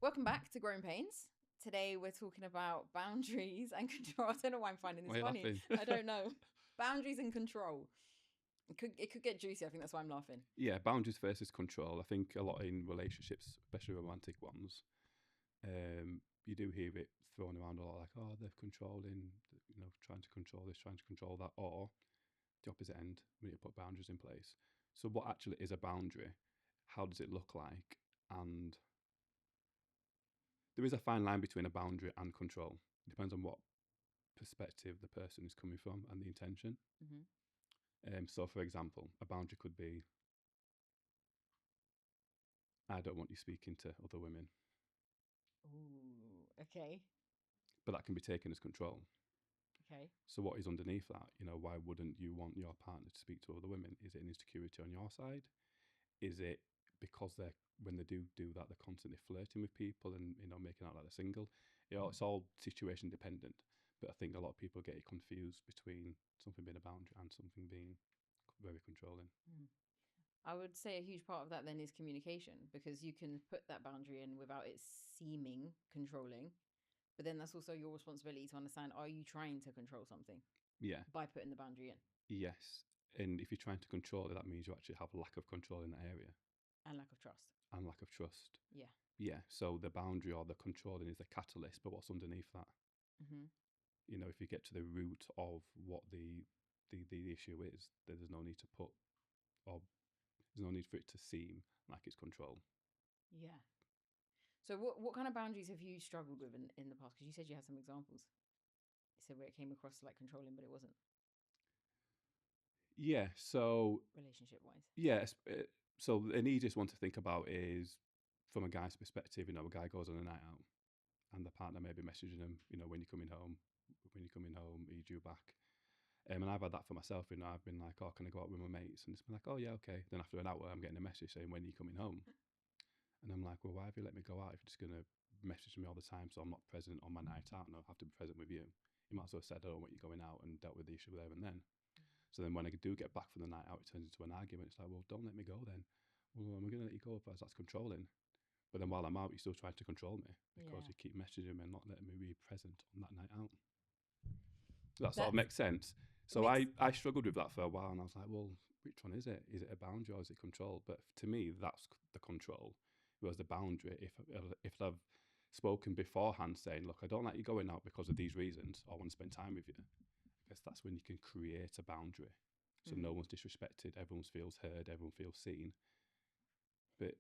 Welcome back to Growing Pains. Today we're talking about boundaries and control. I don't know why I'm finding this Why are you funny. laughing? I don't know. Boundaries and control. It could get juicy. I think that's why I'm laughing. Yeah, boundaries versus control. I think a lot in relationships, especially romantic ones, you do hear it thrown around a lot, like, oh, they're controlling, trying to control this, trying to control that, or the opposite end, we need to put boundaries in place. So, what actually is a boundary? How does it look like? And there is a fine line between a boundary and control. It depends on what perspective the person is coming from and the intention. Mm-hmm. So, for example, a boundary could be, I don't want you speaking to other women, Ooh, okay. but that can be taken as control. Okay. So what is underneath that? Why wouldn't you want your partner to speak to other women? Is it an insecurity on your side? Is it because when they do that, they're constantly flirting with people and making out like they're single? It's all situation dependent. But I think a lot of people get it confused between something being a boundary and something being very controlling. Mm. I would say a huge part of that then is communication, because you can put that boundary in without it seeming controlling. But then that's also your responsibility to understand, are you trying to control something Yeah. by putting the boundary in? Yes. And if you're trying to control it, that means you actually have lack of control in that area And lack of trust. and lack of trust. Yeah. Yeah. So the boundary or the controlling is the catalyst, but what's underneath that? Mm-hmm. If you get to the root of what the issue is, then there's no need to put, or there's no need for it to seem like it's control. Yeah. So what kind of boundaries have you struggled with in the past? Because you said you had some examples. You said where it came across like controlling, but it wasn't, Yeah. So relationship wise. yes. So an easiest one to think about is from a guy's perspective. A guy goes on a night out, and the partner may be messaging him. When you're coming home, are you due back? And I've had that for myself. I've been like, oh, can I go out with my mates? And it's been like, oh yeah, okay. Then after an hour, I'm getting a message saying, when are you coming home? And I'm like, well, why have you let me go out if you're just going to message me all the time so I'm not present on my night out and I'll have to be present with you? You might as well have said, I don't want you going out, and dealt with the issue there and then. So then when I do get back from the night out, it turns into an argument. It's like, well, don't let me go then. Well, I'm going to let you go if that's controlling. But then while I'm out, you're still trying to control me because Yeah. you keep messaging me and not letting me be present on that night out. That sort of That's makes sense. So makes I struggled with that for a while, and I was like, well, which one is it? Is it a boundary or is it control? But to me, that's the control. Whereas the boundary, if I've spoken beforehand saying, look, I don't like you going out because of these reasons, or I want to spend time with you, I guess that's when you can create a boundary. So no one's disrespected, everyone feels heard, everyone feels seen. But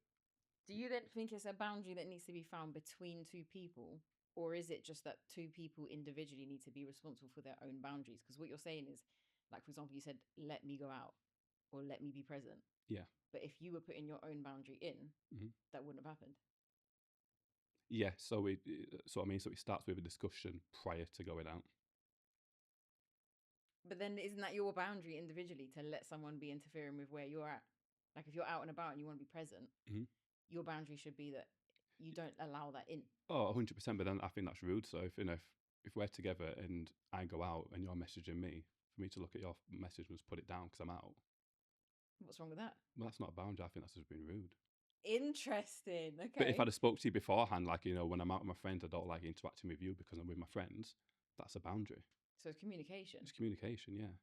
Do you then think it's a boundary that needs to be found between two people? Or is it just that two people individually need to be responsible for their own boundaries? Because what you're saying is, like, for example, you said, let me go out or let me be present. yeah, But if you were putting your own boundary in, mm-hmm. that wouldn't have happened. Yeah. So it starts with a discussion prior to going out. But then isn't that your boundary individually to let someone be interfering with where you're at? Like if you're out and about and you want to be present, Mm-hmm. your boundary should be that you don't allow that in. Oh, 100%. But then I think that's rude. So if we're together and I go out and you're messaging me, for me to look at your message and just put it down because I'm out, What's wrong with that? well, that's not a boundary. I think that's just being rude. Interesting. But if Okay. I'd have spoke to you beforehand, like, when I'm out with my friends, I don't like interacting with you because I'm with my friends, that's a boundary. So it's communication. It's communication, yeah.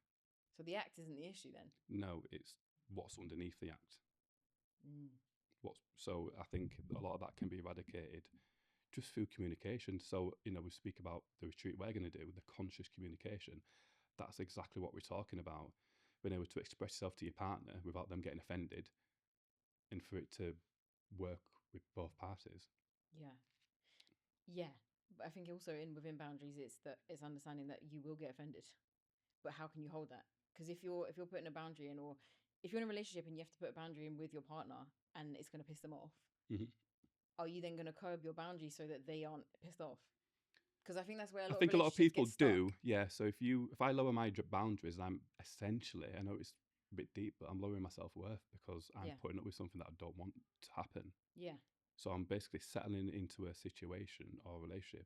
So the act isn't the issue then. No, it's what's underneath the act. Mm. So I think a lot of that can be eradicated just through communication. So, we speak about the retreat we're going to do, the conscious communication. That's exactly what we're talking about. Being able to express yourself to your partner without them getting offended, and for it to work with both parties. Yeah. Yeah. But I think also within boundaries, it's understanding that you will get offended. But how can you hold that? Because if you're putting a boundary in, or if you're in a relationship and you have to put a boundary in with your partner and it's going to piss them off, Mm-hmm. are you then going to curb your boundaries so that they aren't pissed off? Because I think that's where a I lot of think a lot of relationships people get stuck. do, yeah. So if I lower my boundaries, I'm essentially, I know it's a bit deep, but I'm lowering my self worth because I'm Yeah. putting up with something that I don't want to happen. Yeah. So I'm basically settling into a situation or relationship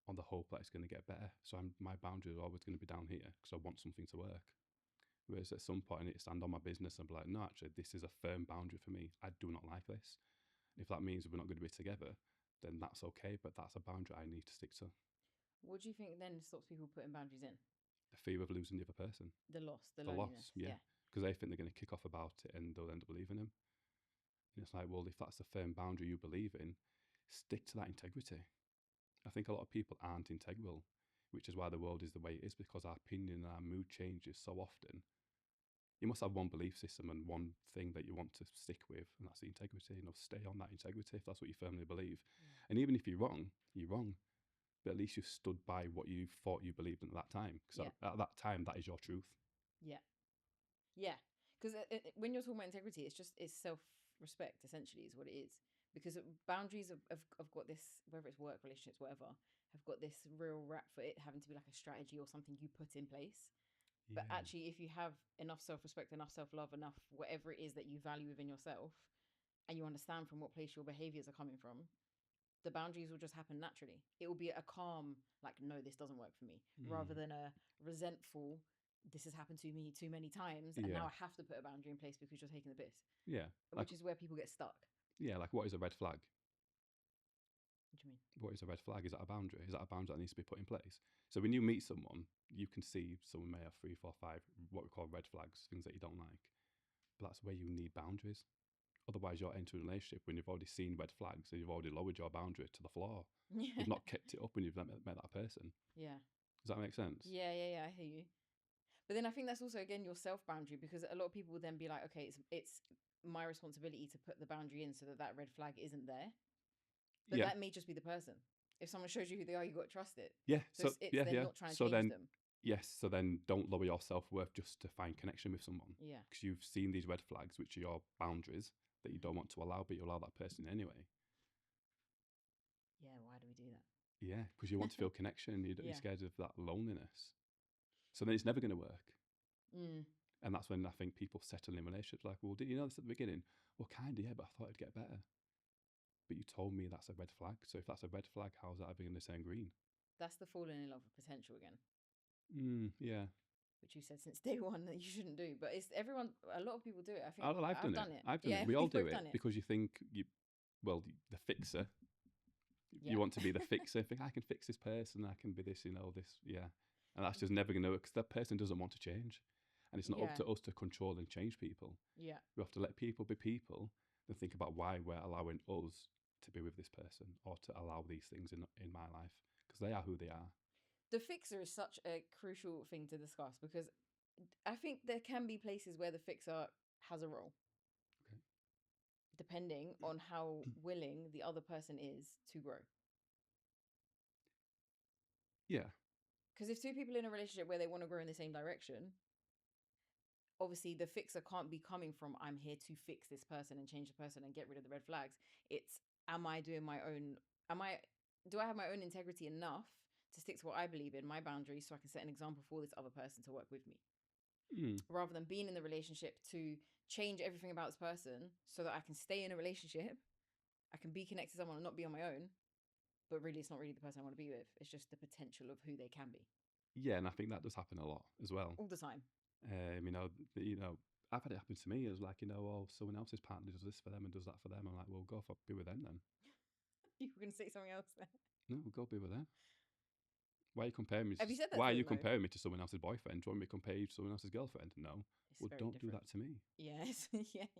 on the hope that it's going to get better. So my boundaries are always going to be down here because I want something to work. Whereas at some point I need to stand on my business and be like, no, actually, this is a firm boundary for me. I do not like this. If that means we're not going to be together, then that's okay. But that's a boundary I need to stick to. What do you think then stops people putting boundaries in? The fear of losing the other person, The loss, the the loneliness. loss, yeah, Yeah. because they think they're going to kick off about it and they'll end up leaving him. And it's like, well, if that's a firm boundary you believe in, stick to that integrity. I think a lot of people aren't integral, which is why the world is the way it is, because our opinion and our mood changes so often. You must have one belief system and one thing that you want to stick with, and that's the integrity. Stay on that integrity if that's what you firmly believe. Yeah. And even if you're wrong, you're wrong. But at least you stood by what you thought you believed in at that time. Because Yeah. at that time, that is your truth. Yeah. Yeah. Because when you're talking about integrity, it's self-respect, essentially, is what it is. Because boundaries have got this, whether it's work, relationships, whatever, have got this real rap for it having to be like a strategy or something you put in place. Yeah. But actually, if you have enough self-respect, enough self-love, enough whatever it is that you value within yourself, and you understand from what place your behaviors are coming from, the boundaries will just happen naturally. It will be a calm, like, no, this doesn't work for me, rather than a resentful, this has happened to me too many times, and now Yeah. I have to put a boundary in place because you're taking the piss, Yeah. Like, which is where people get stuck. yeah, like what is a red flag? What do you mean? What is a red flag? Is that a boundary? Is that a boundary that needs to be put in place? So when you meet someone, you can see someone may have 3, 4, 5, what we call red flags, things that you don't like. But that's where you need boundaries. Otherwise, you're entering a relationship when you've already seen red flags and you've already lowered your boundary to the floor. Yeah. You've not kept it up when you've met that person. Yeah. Does that make sense? Yeah, I hear you. But then I think that's also, again, your self boundary, because a lot of people will then be like, okay, it's my responsibility to put the boundary in so that that red flag isn't there. But Yeah. that may just be the person. If someone shows you who they are, you got to trust it. Yeah. So So it's yeah, then yeah. not trying to So change then, them. yes. So then, don't lower your self worth just to find connection with someone. Yeah. Because you've seen these red flags, which are your boundaries that you don't want to allow, but you allow that person anyway. Yeah, why do we do that? Yeah, because you want to feel connection. You're Yeah. scared of that loneliness. So then it's never going to work. Mm. And that's when I think people settle in relationships like, well, did you know this at the beginning? Well, kind of, yeah, but I thought it'd get better. But you told me that's a red flag. So if that's a red flag, how's that ever going to turn green? That's the falling in love with potential again, Yeah. which you said since day one that you shouldn't do. But it's everyone, a lot of people do it. I think I've done done it. I've done Yeah, it. We all we've do both it done it. because you think well, the fixer. Yeah. You want to be the fixer. Think I can fix this person. I can be this, this, yeah. And that's just never going to work because that person doesn't want to change. And it's not up Yeah. to us to control and change people. Yeah. We have to let people be people and think about why we're allowing us to be with this person or to allow these things in my life because they are who they are. The fixer is such a crucial thing to discuss, because I think there can be places where the fixer has a role. Okay. Depending on how willing the other person is to grow. Yeah. Because if two people in a relationship where they want to grow in the same direction, obviously the fixer can't be coming from, I'm here to fix this person and change the person and get rid of the red flags. It's, am I doing my own, do I have my own integrity enough to stick to what I believe in, my boundaries, so I can set an example for this other person to work with me? Rather than being in the relationship to change everything about this person so that I can stay in a relationship, I can be connected to someone and not be on my own. But really, it's not really the person I want to be with. It's just the potential of who they can be. Yeah, and I think that does happen a lot as well. All the time. I've had it happen to me as like, oh, someone else's partner does this for them and does that for them. I'm like, well, be with them then. You were going to say something else there. No, go be with them. Why are you comparing me? Have you said that why to are you them, though? comparing me to someone else's boyfriend? Do you want me to compare you to someone else's girlfriend? No. It's Well, very don't different. do that to me. Yes. Yeah.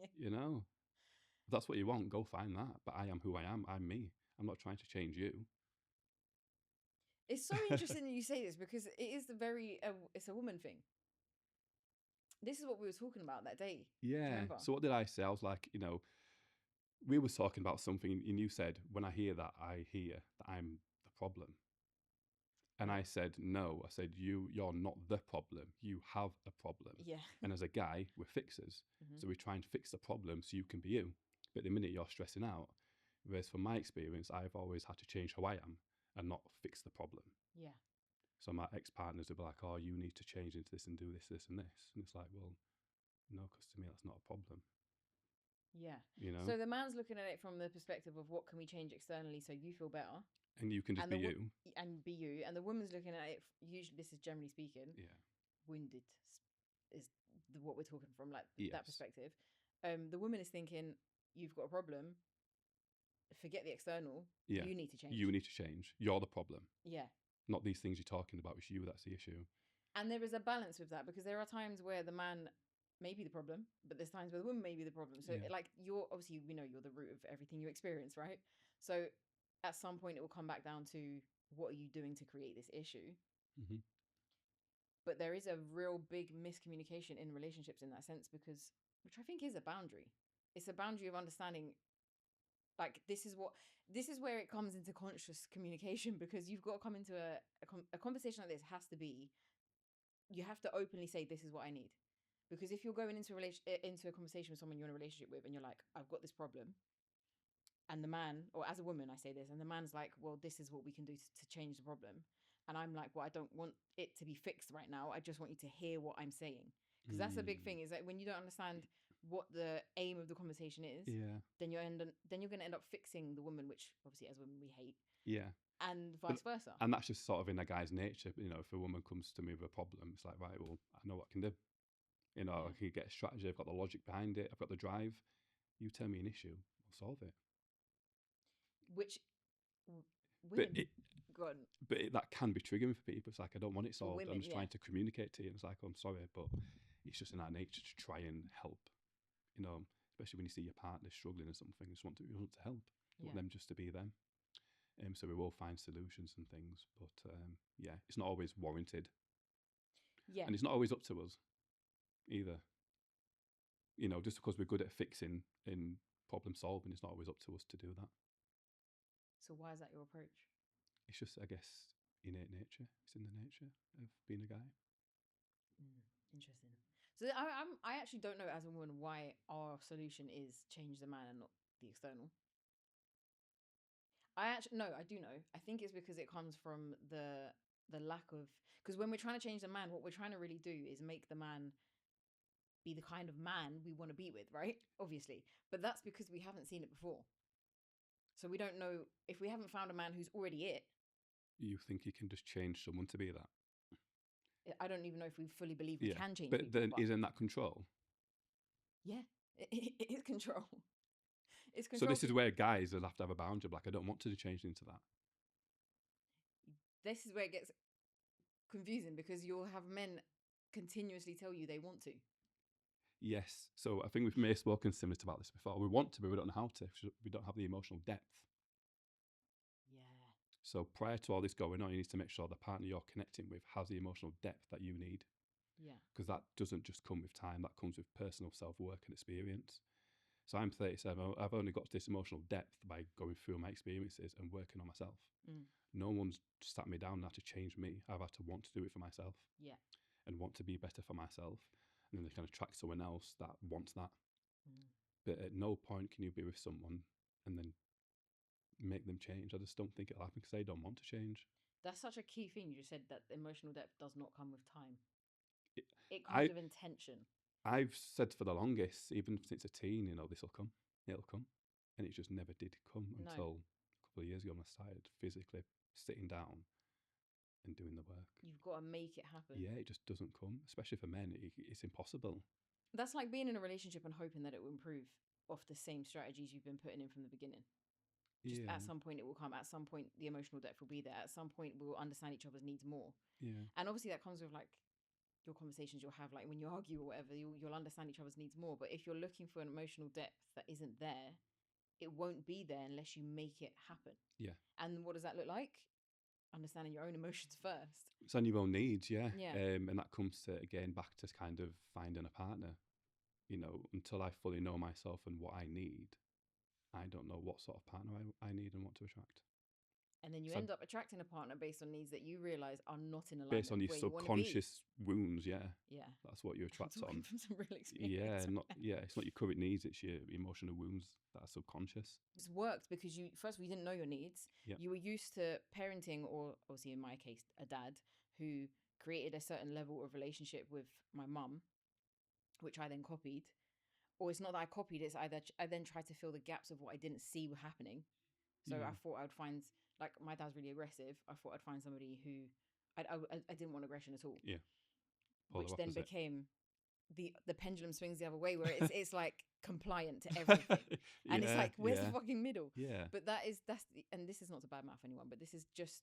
If that's what you want, go find that. But I am who I am. I'm me. I'm not trying to change you. It's so interesting that you say this, because it is it's a woman thing. This is what we were talking about that day. Do you Yeah. remember? So what did I say? I was like, we were talking about something and you said, when I hear that, I hear that I'm the problem. And Yeah. I said, no. I said, you're not the problem. You have a problem. Yeah. And as a guy, we're fixers. So we try and fix the problem so you can be you. But the minute you're stressing out, whereas from my experience, I've always had to change who I am and not fix the problem. Yeah. So my ex-partners would be like, oh, you need to change into this and do this, this and this. And it's like, well, no, because to me, that's not a problem. Yeah. You know? So the man's looking at it from the perspective of what can we change externally so you feel better. And you can just be you. And be you. And the woman's looking at it, usually, this is generally speaking, Yeah. wounded is what we're talking from, like Yes. that perspective. The woman is thinking, you've got a problem, forget the external. Yeah. You need to change. You need to change. You're the problem. Yeah. Not these things you're talking about. It's you that's the issue. And there is a balance with that, because there are times where the man may be the problem, but there's times where the woman may be the problem. So Yeah. like, you're obviously, we know you're the root of everything you experience, right? So at some point it will come back down to, what are you doing to create this issue? Hmm. But there is a real big miscommunication in relationships in that sense, because, which I think is a boundary. It's a boundary of understanding, like, this is where it comes into conscious communication, because you've got to come into a conversation like this has to be, you have to openly say, this is what I need. Because if you're going into into a conversation with someone you're in a relationship with, and you're like, I've got this problem, and the man, or as a woman I say this, and the man's like, well, this is what we can do to change the problem, and I'm like, well, I don't want it to be fixed right now, I just want you to hear what I'm saying. Because that's a big thing, is that when you don't understand what the aim of the conversation is, Yeah. then you're going to end up fixing the woman, which obviously as women we hate, Yeah. and But, vice versa. and that's just sort of in a guy's nature. You know, if a woman comes to me with a problem, it's like, right, well, I know what I can do. You know, Yeah. I can get a strategy. I've got the logic behind it. I've got the drive. You tell me an issue, I'll solve it. Which But women it, go on. that can be triggering for people. It's like, I don't want it For solved. women, I'm just yeah. trying to communicate to you. And it's like, oh, I'm sorry, but it's just in our nature to try and help. You know, especially when you see your partner struggling or something, you want to help. You want Yeah. them just to be them. So we will find solutions and things, but yeah, it's not always warranted, Yeah. and it's not always up to us either. You know, just because we're good at fixing and problem solving, it's not always up to us to do that. So why is that your approach? It's just, I guess, innate nature. It's in the nature of being a guy. Interesting. So I actually don't know as a woman why our solution is change the man and not the external. I actually no, I do know. I think it's because it comes from the lack of, because when we're trying to change the man, what we're trying to really do is make the man be the kind of man we want to be with, right? Obviously. But that's because we haven't seen it before. So we don't know, if we haven't found a man who's already it. You think you can just change someone to be that? I don't even know if we fully believe we Yeah, can change but people. then But isn't that control? yeah, it is control. It's So control. this is where guys will have to have a boundary. Like, I don't want to change into that. This is where it gets confusing, because you'll have men continuously tell you they want to. Yes. So I think we've may have spoken similar about this before. We want to, but we don't know how to. We don't have the emotional depth. Yeah. So prior to all this going on, you need to make sure the partner you're connecting with has the emotional depth that you need, Yeah. because that doesn't just come with time. That comes with personal self-work and experience. So I'm 37. I've only got to this emotional depth by going through my experiences and working on myself. Mm. No one's sat me down and had to change me. I've had to want to do it for myself. Yeah. And want to be better for myself. And then they can attract someone else that wants that. Mm. But at no point can you be with someone and then make them change. I just don't think it'll happen because they don't want to change. That's such a key thing you just said, that emotional depth does not come with time. It, It comes I, with intention. I've said for the longest, even since a teen, you know, this will come. It'll come. And it just never did come No. until a couple of years ago when I started physically sitting down and doing the work. You've got to make it happen. Yeah, it just doesn't come, especially for men. It's impossible. That's like being in a relationship and hoping that it will improve off the same strategies you've been putting in from the beginning. Just Yeah, at some point it will come. At some point the emotional depth will be there. At some point we'll understand each other's needs more. yeah, And obviously that comes with like your conversations you'll have, like when you argue or whatever, you'll understand each other's needs more. But if you're looking for an emotional depth that isn't there, it won't be there unless you make it happen. yeah. And what does that look like? Understanding your own emotions first. It's on your own needs, yeah. Yeah. And that comes to, again, back to kind of finding a partner. You know, until I fully know myself and what I need, I don't know what sort of partner I need and want to attract. And then you So end up attracting a partner based on needs that you realize are not in alignment based on with your where you want to be. subconscious wounds, yeah, Yeah. that's what you I'm attract talking on. from some real experience. Yeah, right not now. yeah, it's not your current needs; it's your emotional wounds that are subconscious. It's worked because you, first of all, you didn't know your needs. Yeah. You were used to parenting, or obviously in my case, a dad who created a certain level of relationship with my mum, which I then copied. Or it's not that I copied, it's either I then tried to fill the gaps of what I didn't see were happening. So Yeah. I thought I would find, like, my dad's really aggressive. I thought I'd find somebody who I didn't want aggression at all. Yeah. Polar Which then opposite. became the pendulum swings the other way, where it's like compliant to everything, and it's Yeah, like, where's the yeah, fucking middle? yeah. But and this is not to badmouth anyone, but this is just,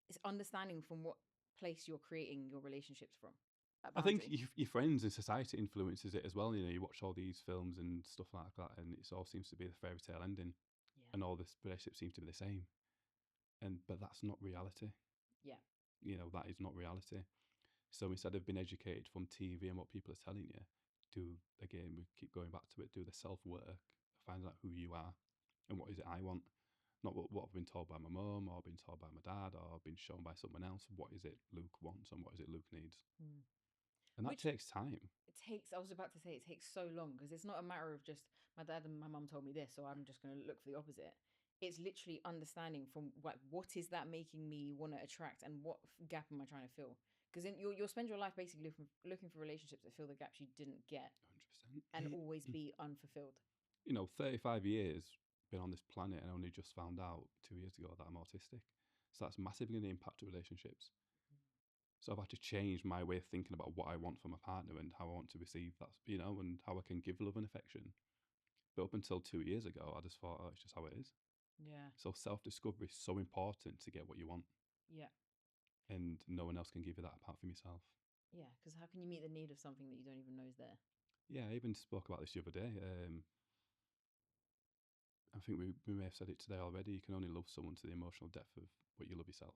it's understanding from what place you're creating your relationships from. A I think boundary. your friends and society influences it as well. You know, you watch all these films and stuff like that, and it all seems to be the fairy tale ending, Yeah. and all the relationships seem to be the same. But that's not reality. Yeah. You know, that is not reality. So instead of being educated from TV and what people are telling you, we keep going back to it, do the self work, find out who you are and what is it I want. Not what I've been told by my mum or been told by my dad or been shown by someone else. What is it Luke wants and what is it Luke needs? Mm. And that Which takes time. it takes, I was about to say, it takes so long, because it's not a matter of just my dad and my mum told me this, so I'm just going to look for the opposite. It's literally understanding from what is that making me want to attract, and what gap am I trying to fill? Because you'll spend your life basically looking for relationships that fill the gaps you didn't get, 100%. and always be unfulfilled. You know, 35 years been on this planet and only just found out 2 years ago that I'm autistic. So that's massively going to impact relationships. So I've had to change my way of thinking about what I want from a partner and how I want to receive that, you know, and how I can give love and affection. But up until 2 years ago, I just thought, oh, it's just how it is. Yeah. So self discovery is so important to get what you want, Yeah. and no one else can give you that apart from yourself. Yeah. Because how can you meet the need of something that you don't even know is there? Yeah, I even spoke about this the other day. I think we may have said it today already. You can only love someone to the emotional depth of what you love yourself.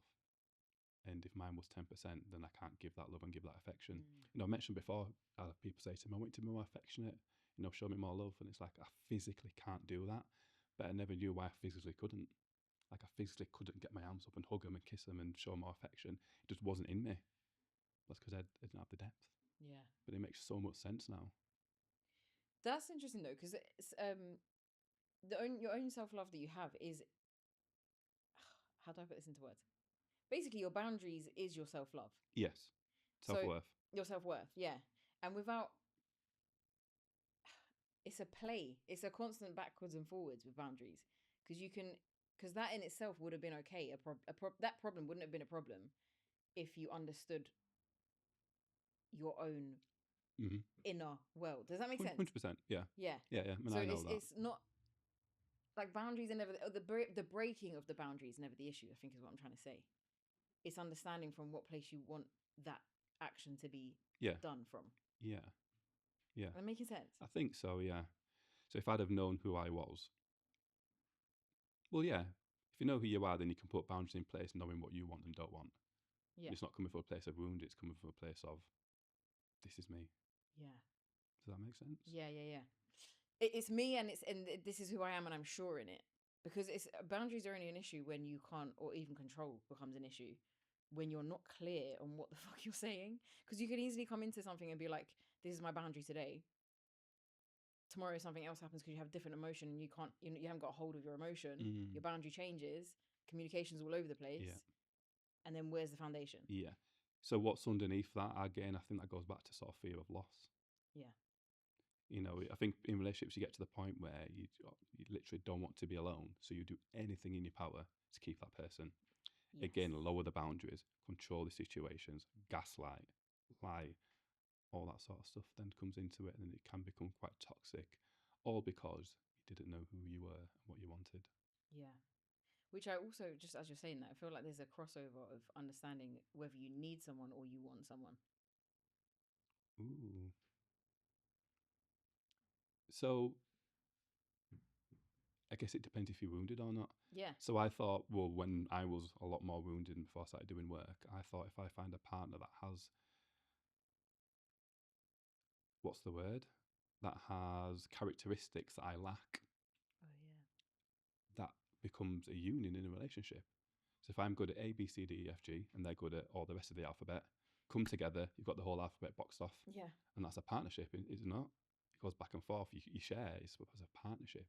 And if mine was 10%, then I can't give that love and give that affection. Mm. You know, I mentioned before, people say to me, I want you to be more affectionate, you know, show me more love. And it's like, I physically can't do that. But I never knew why I physically couldn't. Like, I physically couldn't get my arms up and hug them and kiss them and show them more affection. It just wasn't in me. That's because I didn't have the depth. Yeah. But it makes so much sense now. That's interesting though, because it's your own self love that you have is, how do I put this into words? Basically, your boundaries is your self love. Yes. Self So worth. your self worth, yeah. And without, it's a play. It's a constant backwards and forwards with boundaries, because because that in itself would have been okay. That problem wouldn't have been a problem if you understood your own Mm-hmm. inner world. Does that make sense? 100%. Yeah. Yeah. Yeah, yeah. I mean, So I know that. it's not like, boundaries are never the breaking of the boundary is never the issue, I think, is what I'm trying to say. It's understanding from what place you want that action to be Yeah. done from. Yeah. Yeah. Am I making sense? I think so, yeah. So if I'd have known who I was, well, yeah. If you know who you are, then you can put boundaries in place, knowing what you want and don't want. Yeah. It's not coming from a place of wound. It's coming from a place of, this is me. Yeah. Does that make sense? Yeah, yeah, yeah. It's me, and this is who I am, and I'm sure in it. Because it's boundaries are only an issue when you can't, or even control becomes an issue when you're not clear on what the fuck you're saying. Because you can easily come into something and be like, "This is my boundary today." Tomorrow something else happens because you have a different emotion, and you haven't got a hold of your emotion. Mm. Your boundary changes. Communication's all over the place. Yeah. And then where's the foundation? Yeah. So what's underneath that? Again, I think that goes back to sort of fear of loss. Yeah. You know, I think in relationships you get to the point where you literally don't want to be alone, so you do anything in your power to keep that person. Yes. Again, lower the boundaries, control the situations, gaslight, lie, all that sort of stuff then comes into it, and it can become quite toxic, all because you didn't know who you were and what you wanted. Yeah. Which I also, just as you're saying that, I feel like there's a crossover of understanding whether you need someone or you want someone. Ooh. So I guess it depends if you're wounded or not. Yeah. So I thought, well, when I was a lot more wounded and before I started doing work, I thought if I find a partner that has, what's the word? That has characteristics that I lack, Oh yeah. that becomes a union in a relationship. So if I'm good at A, B, C, D, E, F, G, and they're good at all the rest of the alphabet, come together, you've got the whole alphabet boxed off. Yeah. And that's a partnership, is it not? It goes back and forth. You share, it's a partnership.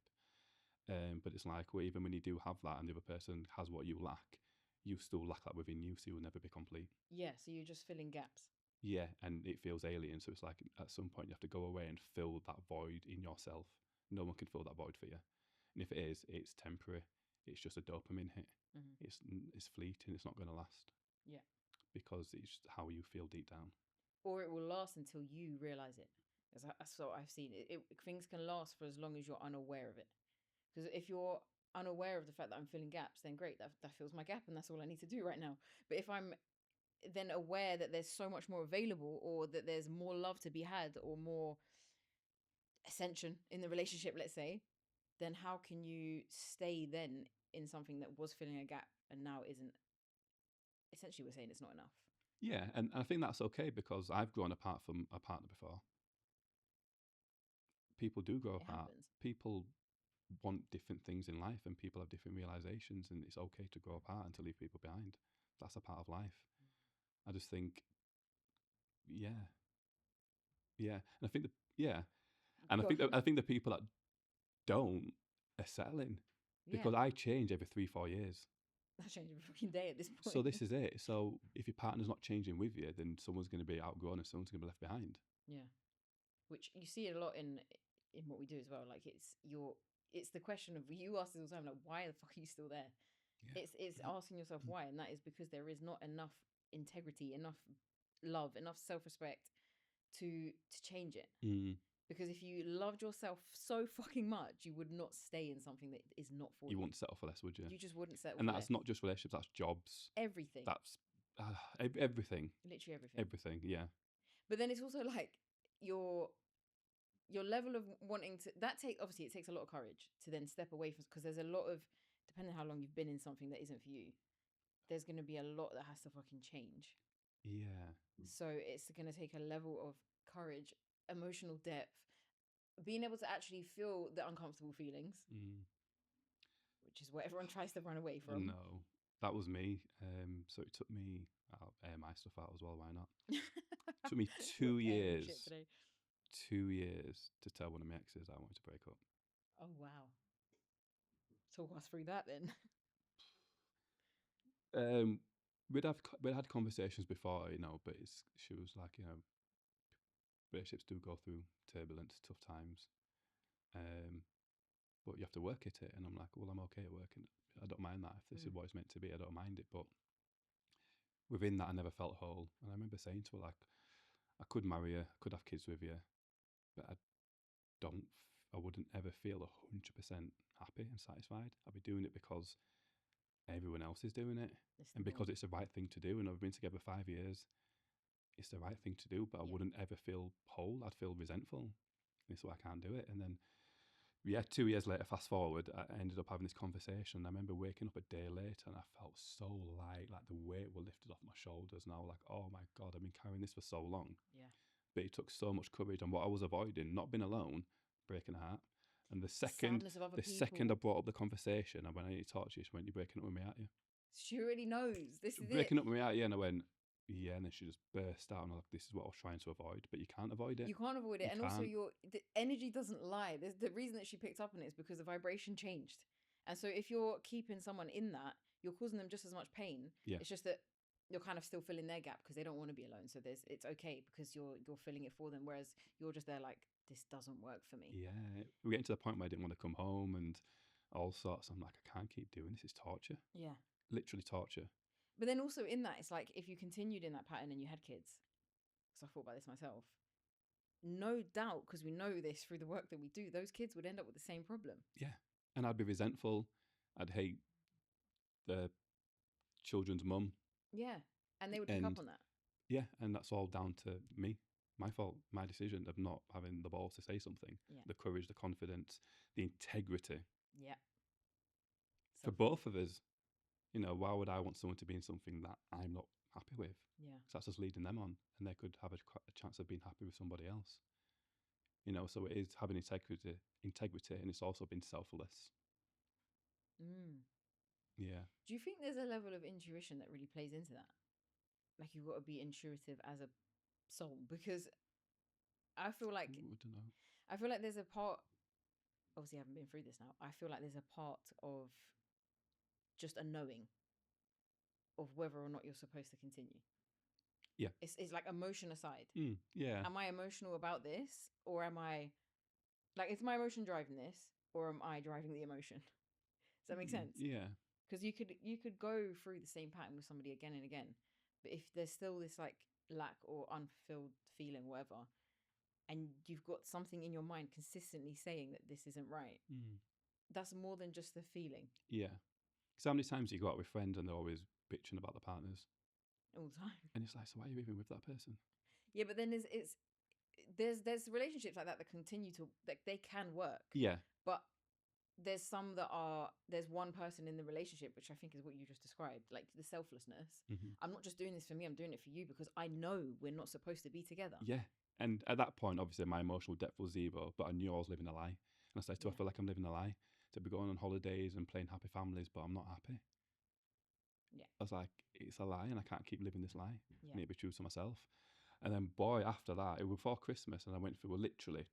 But it's like, well, even when you do have that and the other person has what you lack, you still lack that within you, so you'll never be complete. Yeah. So you're just filling gaps. Yeah, and it feels alien. So it's like at some point you have to go away and fill that void in yourself. No one can fill that void for you. And if it is, it's temporary. It's just a dopamine hit. Mm-hmm. It's fleeting. It's not going to last Yeah. because it's how you feel deep down. or it will last until you realize it. That's what I've seen. Things can last for as long as you're unaware of it. Because if you're unaware of the fact that I'm filling gaps, then great, that fills my gap, and that's all I need to do right now. But if I'm then aware that there's so much more available, or that there's more love to be had, or more ascension in the relationship, let's say, then how can you stay then in something that was filling a gap and now isn't? Essentially, we're saying it's not enough. Yeah, and I think that's okay because I've grown apart from a partner before. People do grow It apart. happens. People want different things in life, and people have different realizations, and it's okay to grow apart and to leave people behind. That's a part of life. I just think, yeah, yeah, and I think that, yeah, and Go on. I think the people that don't are settling Yeah, because I change every 3-4 years. that changes every fucking day at this So point. this is it. So if your partner's not changing with you, then someone's going to be outgrown and someone's going to be left behind. Yeah, which you see a lot in what we do as well. Like it's the question of, you ask this all the time, like, why the fuck are you still there? Yeah. It's asking yourself why, and that is because there is not enough integrity, enough love, enough self-respect to change it. Mm. Because if you loved yourself so fucking much, you would not stay in something that is not for You you. wouldn't settle for less, would you? You just wouldn't settle And for that's less. not just relationships, that's jobs. Everything. That's everything. Literally everything. Everything, yeah. But then it's also like your your level of wanting to, that take obviously it takes a lot of courage to then step away from, because there's a lot of, depending on how long you've been in something that isn't for you, there's going to be a lot that has to fucking change. Yeah. So it's going to take a level of courage, emotional depth, being able to actually feel the uncomfortable feelings, Mm. which is what everyone tries to run away from. No, that was me. So it took me, I'll air my stuff out as well, why not? It took me You're 2 airing shit years, today. 2 years to tell one of my exes I wanted to break up. Oh wow. Talk us through that then. Um, we'd had conversations before, but she was like, relationships do go through turbulence, tough times, but you have to work at it. And I'm like, well, I'm okay at working. I don't mind that. If this is what it's meant to be, I don't mind it. But within that, I never felt whole. And I remember saying to her, like, I could marry you, I could have kids with you, but I wouldn't ever feel 100% happy and satisfied. I'd be doing it because everyone else is doing it, It's the and because norm. it's the right thing to do. And I've been together 5 years. It's the right thing to do, but I Yeah. wouldn't ever feel whole. I'd feel resentful. And so I can't do it. And then, yeah, 2 years later, fast forward, I ended up having this conversation. I remember waking up a day later and I felt so light, like the weight was lifted off my shoulders. And I was like, oh my God, I've been carrying this for so long. Yeah. But it took so much courage. And what I was avoiding, not being alone, breaking a heart. And the Sadness of other second I people. brought up the conversation, I went, I need to talk to you. She went, you're breaking up with me, aren't you? She already knows. This is it. Breaking up with me, aren't you? And I went, yeah. And then she just burst out and I'm like, this is what I was trying to avoid. But you can't avoid it. You can't avoid it. You And also can't. the energy doesn't lie. There's the reason that she picked up on it is because the vibration changed. And so if you're keeping someone in that, you're causing them just as much pain. Yeah. It's just that you're kind of still filling their gap because they don't want to be alone. So it's okay because you're filling it for them. Whereas you're just there like, this doesn't work for me. Yeah. We're getting to the point where I didn't want to come home and all sorts. I'm like, I can't keep doing this. It's torture. Yeah. Literally torture. But then also in that, it's like if you continued in that pattern and you had kids, because I thought about this myself, no doubt, because we know this through the work that we do, those kids would end up with the same problem. Yeah. And I'd be resentful. I'd hate the children's mum. Yeah. And they would pick up on that. Yeah. And that's all down to me. My fault, my decision of not having the balls to say something, Yeah. the courage, the confidence, the integrity. Yeah. For both of us, why would I want someone to be in something that I'm not happy with? Yeah. So that's just leading them on, and they could have a chance of being happy with somebody else. So it is having integrity, and it's also being selfless. Yeah. Do you think there's a level of intuition that really plays into that? Like you've got to be intuitive as a soul, because I feel like I don't know. I feel like there's a part. Obviously, I haven't been through this now. I feel like there's a part of just a knowing of whether or not you're supposed to continue. Yeah. It's like emotion aside. Yeah. Am I emotional about this, or am I like, is my emotion driving this, or am I driving the emotion? Does that make sense? Yeah. Because you could go through the same pattern with somebody again and again, but if there's still this like lack or unfulfilled feeling, whatever, and you've got something in your mind consistently saying that this isn't right, Mm. that's more than just the feeling Yeah. Because how many times do you go out with friends and they're always bitching about the partners? all the time. And it's like, so why are you even with that person? Yeah, but then there's relationships like that that continue to, like, they can work, Yeah. but there's one person in the relationship, which I think is what you just described, like the selflessness. Mm-hmm. I'm not just doing this for me, I'm doing it for you because I know we're not supposed to be together. Yeah. And at that point, obviously, my emotional depth was zero, but I knew I was living a lie. And I said, do I Yeah. feel like I'm living a lie? To be going on holidays and playing happy families, but I'm not happy. Yeah. I was like, it's a lie, and I can't keep living this lie. I Yeah. need to be true to myself. And then, boy, after that, it was before Christmas, and I went through literally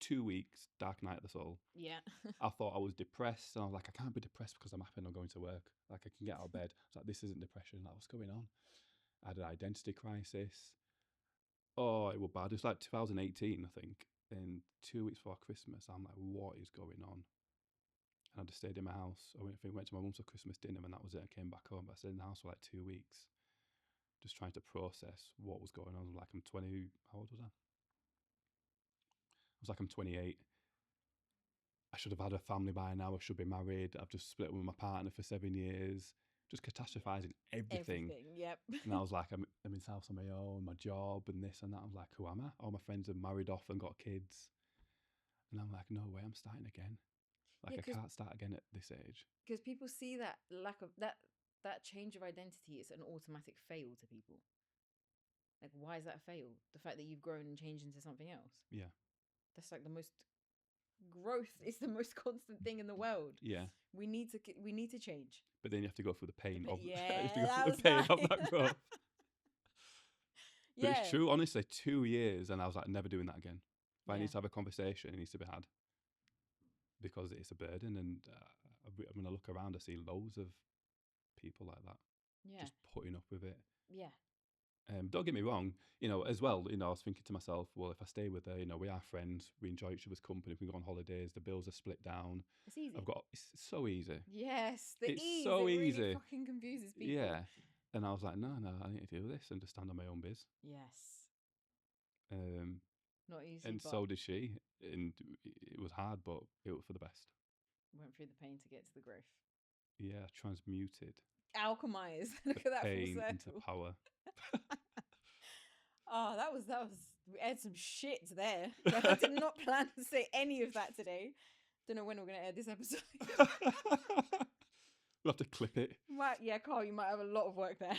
2 weeks, dark night of the soul. Yeah. I thought I was depressed, and I was like, I can't be depressed because I'm happy and I'm going to work. Like, I can get out of bed. I was like, this isn't depression. Like, what's going on? I had an identity crisis. Oh, it was bad. It was like 2018, I think. And 2 weeks before Christmas, I'm like, what is going on? And I just stayed in my house. I went to my mum's for Christmas dinner, and that was it. I came back home. But I stayed in the house for like 2 weeks, just trying to process what was going on. Like, I'm 20. How old was I? I was like, I'm 28. I should have had a family by now. I should be married. I've just split up with my partner for 7 years. Just catastrophizing everything. Everything. Yep. And I was like, I'm in this house on my own, my job and this and that. I'm like, who am I? All my friends have married off and got kids. And I'm like, no way, I'm starting again. Like, Yeah, I can't start again at this age. because people see that lack of that change of identity is an automatic fail to people. Like, why is that a fail? The fact that you've grown and changed into something else. Yeah. That's like the most growth is the most constant thing in the world. Yeah. We need to change. But then you have to go through the pain of you have to Yeah, go that through was the pain of nice. that growth. But Yeah. it's true, honestly, 2 years, and I was like, never doing that again. If I Yeah. need to have a conversation, it needs to be had because it's a burden. And when I look around, I see loads of people like that, Yeah. just putting up with it. Yeah. Don't get me wrong, as well, I was thinking to myself, well, if I stay with her, we are friends, we enjoy each other's company, we can go on holidays, the bills are split down. It's easy. It's so easy. Yes, the It's ease. so it really easy. fucking confuses people. Yeah. And I was like, no, I need to do this and just stand on my own biz. Yes. Um, Not easy, and but so did she. And it was hard, but it was for the best. went through the pain to get to the growth. Yeah, transmuted Alchemize. Look the at that full pain into circle. power. Oh, that was we had some shit there. I did not plan to say any of that today. Don't know when we're gonna air this episode. We'll have to clip it. Yeah, Carl, you might have a lot of work there.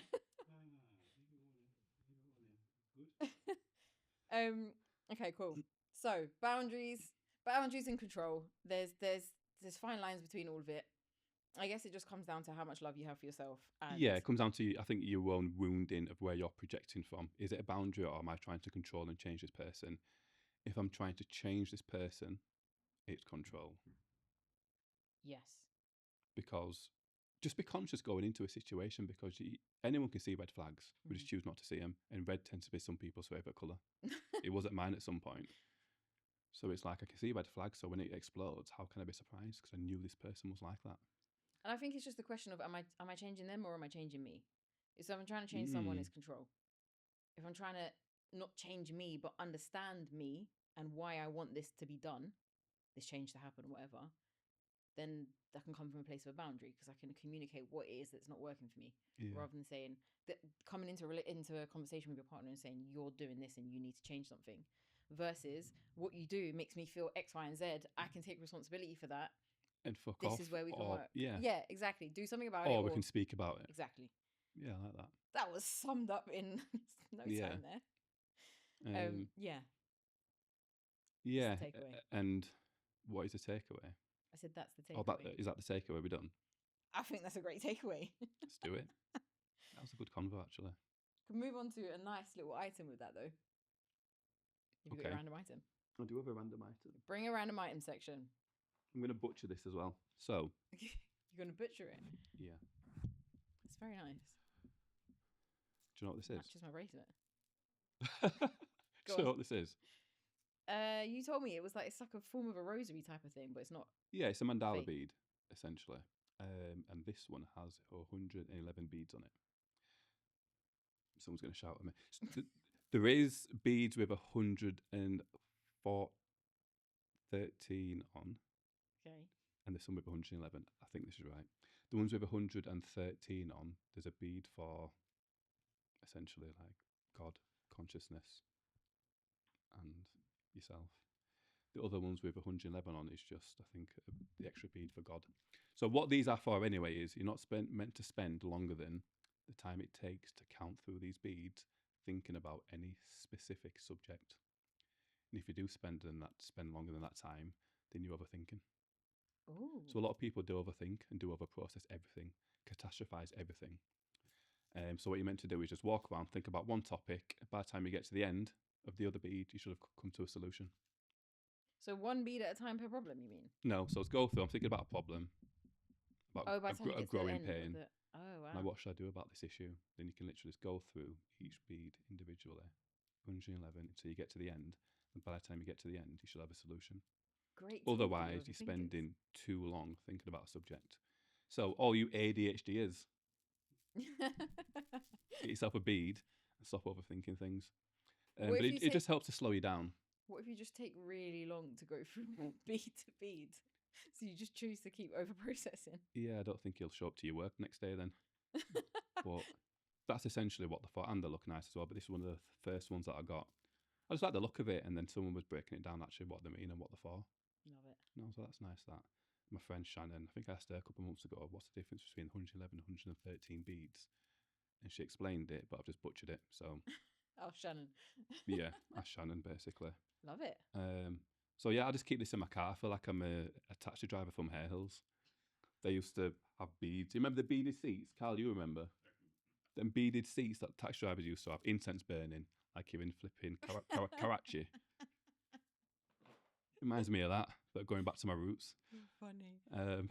Okay, cool. So boundaries and control. There's fine lines between all of it. I guess it just comes down to how much love you have for yourself. And Yeah, it comes down to, I think, your own wounding of where you're projecting from. Is it a boundary, or am I trying to control and change this person? If I'm trying to change this person, it's control. yes. Because just be conscious going into a situation, because anyone can see red flags. We just choose not to see them. And red tends to be some people's favourite colour. It wasn't mine at some point. So it's like, I can see red flags, so when it explodes, how can I be surprised? Because I knew this person was like that. And I think it's just a question of am I changing them or am I changing me? So if I'm trying to change someone, it's control. If I'm trying to not change me but understand me and why I want this to be done, this change to happen, whatever, then that can come from a place of a boundary because I can communicate what it is that's not working for me, rather than saying that coming into a conversation with your partner and saying you're doing this and you need to change something, versus what you do makes me feel X, Y, and Z. I can take responsibility for that. And fuck this off. is where we can or, work. Yeah. Yeah, exactly. Do something about it. Or we can speak about it. Exactly. Yeah, I like that. That was summed up in no time there. Yeah. Yeah. That's the takeaway. And what is the takeaway? I said that's the takeaway. Oh, is that the takeaway? We're done? I think that's a great takeaway. Let's do it. That was a good convo, actually. Can move on to a nice little item with that, though. Have you got your random item? I do have a random item. Bring a random item section. I'm going to butcher this as well. So. You're going to butcher it? Yeah. It's very nice. Do you know what this is? Matches my bracelet. Do you know what this is? You told me it's like a form of a rosary type of thing, but it's not. Yeah, it's a mandala bead, essentially. And this one has 111 beads on it. Someone's going to shout at me. There is beads with 113 on, Okay. and there's some with 111. I think this is right. The ones with 113 on, there's a bead for essentially like God, consciousness, and yourself. The other ones with 111 on is just, I think, the extra bead for God. So what these are for anyway is you're not meant to spend longer than the time it takes to count through these beads thinking about any specific subject. And if you do spend longer than that time, then you're overthinking. Ooh. So a lot of people do overthink and do overprocess everything, catastrophize everything. So what you're meant to do is just walk around, think about one topic. By the time you get to the end of the other bead, you should have come to a solution. So one bead at a time per problem, you mean? No, so let's go through. I'm thinking about a problem, about Oh, by the time you a get to the growing end of pain. the. Oh wow. Like, what should I do about this issue? Then you can literally just go through each bead individually, 111, until you get to the end. And by the time you get to the end, you should have a solution. Great. Tool for you Otherwise, you're overthinkers. spending too long thinking about a subject. So, all you ADHDers, get yourself a bead and stop overthinking things. What But if you it just helps to slow you down. What if you just take really long to go through bead to bead? So you just choose to keep over processing. Yeah, I don't think you'll show up to your work next day then. But that's essentially what they're for, and they look nice as well. But this is one of the first ones that I got. I just like the look of it, and then someone was breaking it down actually what they mean and what they're for. Love it. No, so that's nice. That my friend Shannon, I think I asked her a couple of months ago, what's the difference between 111 and 113 beads, and she explained it, but I've just butchered it. So Oh, Shannon. yeah, ask Shannon basically. Love it. So yeah, I just keep this in my car. I feel like I'm a taxi driver from Hare Hills. They used to have beads. You remember the beaded seats? Carl, you remember? Them beaded seats that taxi drivers used to have, incense burning, like you're in flipping Karachi. Reminds me of that, but going back to my roots. Funny. Um,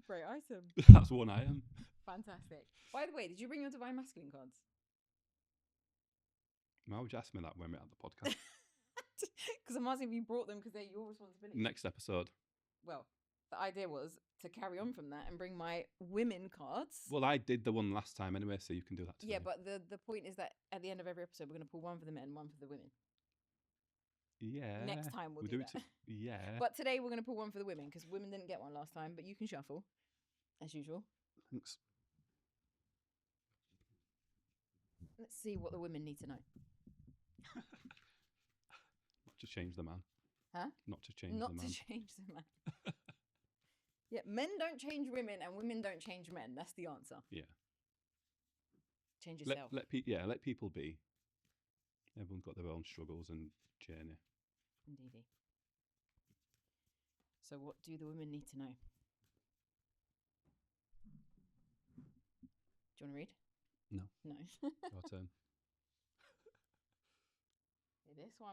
Great item. that's one item. Fantastic. By the way, did you bring your divine masculine cards? Why would you ask me that when we're at the podcast? Because I'm asking if you brought them because they're your responsibility. Next episode. Well, the idea was to carry on from that and bring my women cards. Well, I did the one last time anyway, so you can do that today. Yeah, but the point is that at the end of every episode, we're going to pull one for the men, one for the women. Yeah. Next time we'll do that. Yeah. But today we're going to pull one for the women because women didn't get one last time, but you can shuffle as usual. Thanks. Let's see what the women need to know. Not to change the man. Huh? Not to change Not the man. to change the man. Yeah, men don't change women and women don't change men. That's the answer. Yeah. Change yourself. Let people be. Everyone's got their own struggles and journey. Indeedy. So what do the women need to know? Do you want to read? No. No. Your turn. This one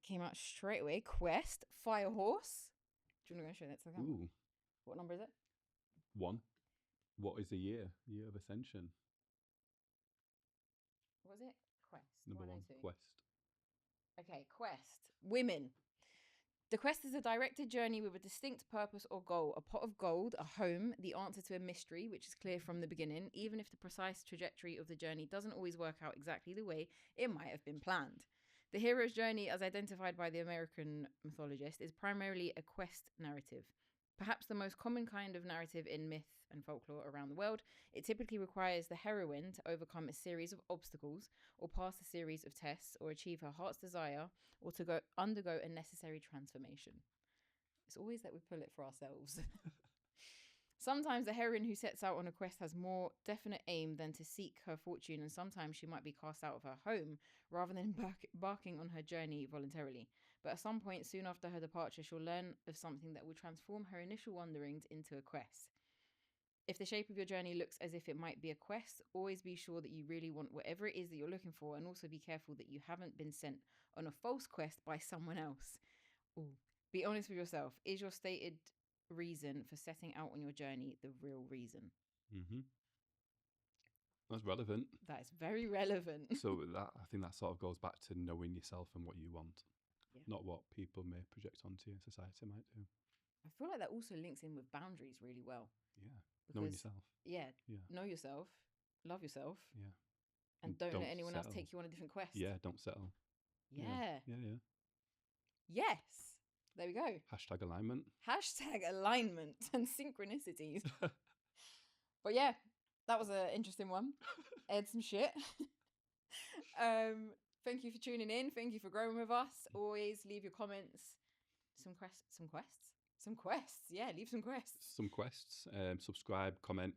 came out straight away. Quest, Fire Horse. Do you want to go show that to the camera? Ooh. What number is it? 1. What is the year? Year of Ascension. What was it? Quest. Number 1. 102. Quest. Okay, Quest. Women. The quest is a directed journey with a distinct purpose or goal. A pot of gold, a home, the answer to a mystery, which is clear from the beginning, even if the precise trajectory of the journey doesn't always work out exactly the way it might have been planned. The hero's journey, as identified by the American mythologist, is primarily a quest narrative. Perhaps the most common kind of narrative in myth and folklore around the world, it typically requires the heroine to overcome a series of obstacles or pass a series of tests or achieve her heart's desire or to undergo a necessary transformation. It's always that we pull it for ourselves. Sometimes the heroine who sets out on a quest has more definite aim than to seek her fortune, and sometimes she might be cast out of her home rather than embarking on her journey voluntarily. But at some point soon after her departure, she'll learn of something that will transform her initial wanderings into a quest. If the shape of your journey looks as if it might be a quest, always be sure that you really want whatever it is that you're looking for, and also be careful that you haven't been sent on a false quest by someone else. Ooh. Be honest with yourself. Is your stated reason for setting out on your journey the real reason? Mm-hmm. That's relevant. That is very relevant. So I think that sort of goes back to knowing yourself and what you want, not what people may project onto you, society might do. I feel like that also links in with boundaries really well. Yeah. Because, Knowing yourself. Yeah. Yeah. Know yourself. Love yourself. Yeah. And don't Don't let anyone else settle. take you on a different quest. Yeah, don't settle. Yeah. Yeah. Yes. There we go. Hashtag alignment. Hashtag alignment and synchronicities. But yeah, that was an interesting one. Aired some shit. Thank you for tuning in. Thank you for growing with us. Always leave your comments. Some quests. Yeah, leave some quests. Some quests. Subscribe, comment,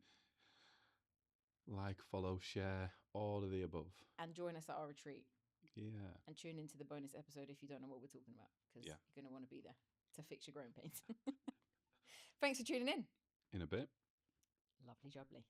like, follow, share, all of the above. And join us at our retreat. Yeah. And tune into the bonus episode if you don't know what we're talking about, because you're going to want to be there to fix your growing pains. Thanks for tuning in. In a bit. Lovely jubbly.